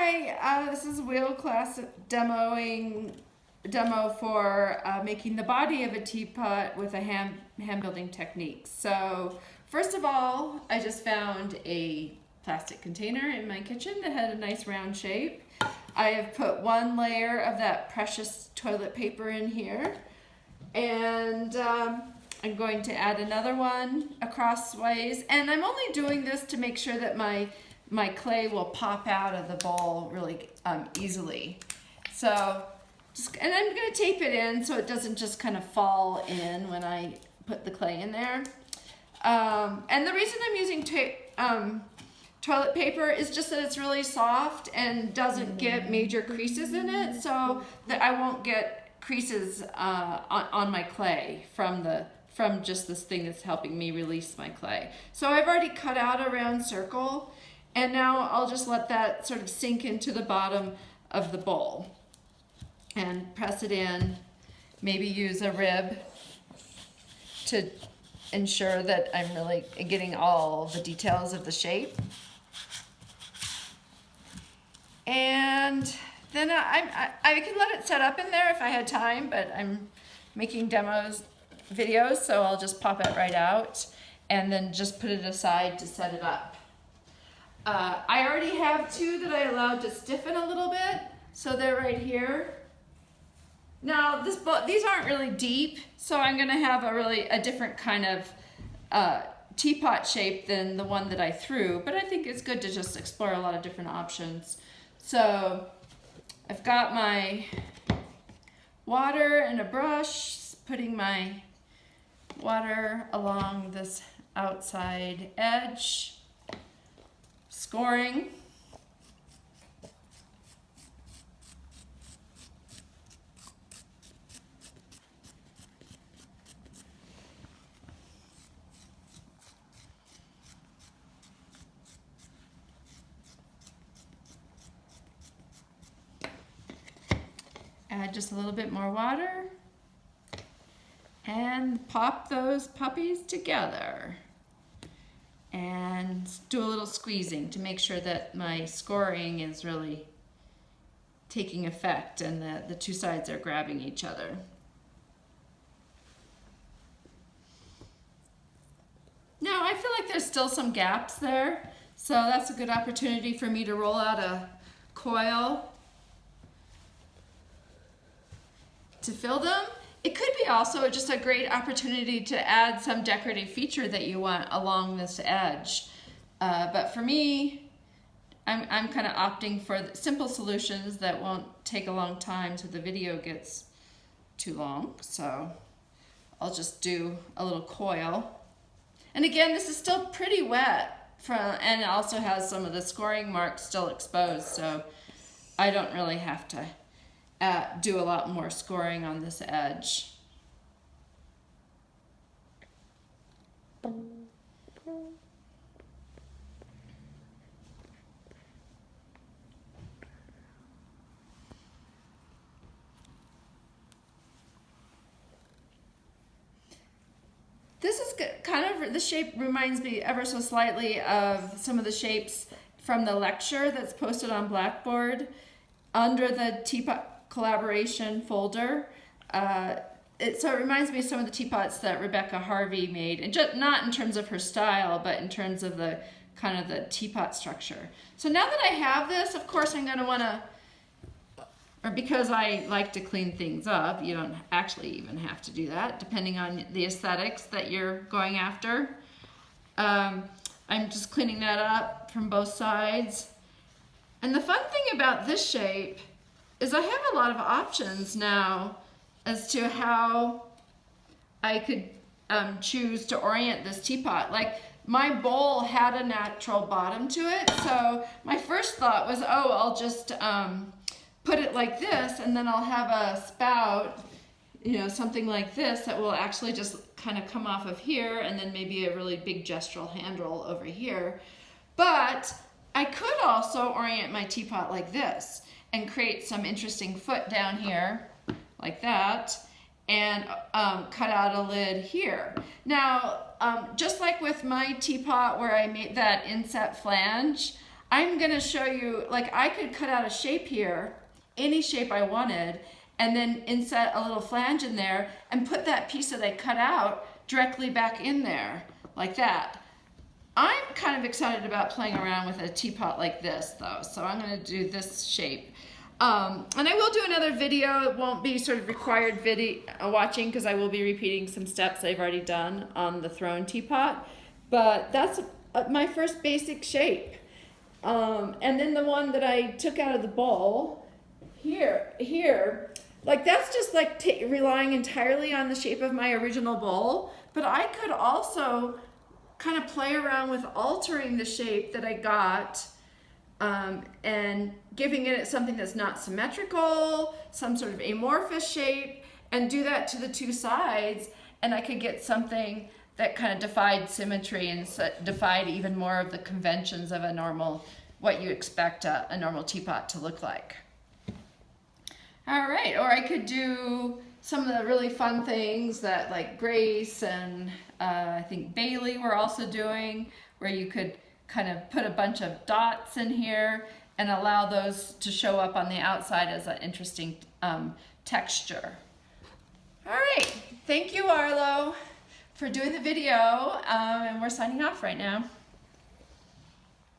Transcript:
Hi, this is wheel class demo for making the body of a teapot with a hand building technique. So first of all, I just found a plastic container in my kitchen that had a nice round shape. I have put one layer of that precious toilet paper in here, and I'm going to add another one across ways, and I'm only doing this to make sure that my clay will pop out of the bowl really easily. So, and I'm going to tape it in so it doesn't just kind of fall in when I put the clay in there. And the reason I'm using toilet paper is just that it's really soft and doesn't get major creases in it, so that I won't get creases on my clay from just this thing that's helping me release my clay. So I've already cut out a round circle, and now I'll just let that sort of sink into the bottom of the bowl and press it in. Maybe use a rib to ensure that I'm really getting all the details of the shape. And then I can let it set up in there if I had time, but I'm making videos, so I'll just pop it right out and then just put it aside to set it up. I already have two that I allowed to stiffen a little bit, so they're right here. Now these aren't really deep, so I'm going to have a different kind of teapot shape than the one that I threw, but I think it's good to just explore a lot of different options. So I've got my water and a brush, putting my water along this outside edge, scoring. Add just a little bit more water and pop those puppies together and do a little squeezing to make sure that my scoring is really taking effect and that the two sides are grabbing each other. Now I feel like there's still some gaps there, so that's a good opportunity for me to roll out a coil to fill them. It could be also just a great opportunity to add some decorative feature that you want along this edge. But for me, I'm kind of opting for simple solutions that won't take a long time so the video gets too long. So I'll just do a little coil. And again, this is still pretty wet and it also has some of the scoring marks still exposed, so I don't really have to do a lot more scoring on this edge. This is kind of, the shape reminds me ever so slightly of some of the shapes from the lecture that's posted on Blackboard under the Teapot collaboration folder. So it reminds me of some of the teapots that Rebecca Harvey made, and just not in terms of her style, but in terms of the kind of the teapot structure. So now that I have this, of course I'm going to want to, or because I like to clean things up, you don't actually even have to do that, depending on the aesthetics that you're going after. I'm just cleaning that up from both sides. And the fun thing about this shape is I have a lot of options now as to how I could choose to orient this teapot. Like, my bowl had a natural bottom to it, so my first thought was, oh, I'll just put it like this, and then I'll have a spout, you know, something like this that will actually just kind of come off of here, and then maybe a really big gestural handle over here. But I could also orient my teapot like this and create some interesting foot down here, like that, and cut out a lid here. Now, just like with my teapot where I made that inset flange, I'm gonna show you, like I could cut out a shape here, any shape I wanted, and then insert a little flange in there and put that piece that I cut out directly back in there, like that. I'm kind of excited about playing around with a teapot like this though, so I'm gonna do this shape. And I will do another video. It won't be sort of required video watching because I will be repeating some steps I've already done on the throne teapot, but that's my first basic shape. And then the one that I took out of the bowl, here, like that's just like relying entirely on the shape of my original bowl, but I could also kind of play around with altering the shape that I got and giving it something that's not symmetrical, some sort of amorphous shape, and do that to the two sides, and I could get something that kind of defied symmetry and defied even more of the conventions of a normal, what you expect a normal teapot to look like. All right, or I could do some of the really fun things that like Grace and I think Bailey were also doing, where you could kind of put a bunch of dots in here and allow those to show up on the outside as an interesting texture. All right, thank you, Arlo, for doing the video, and we're signing off right now.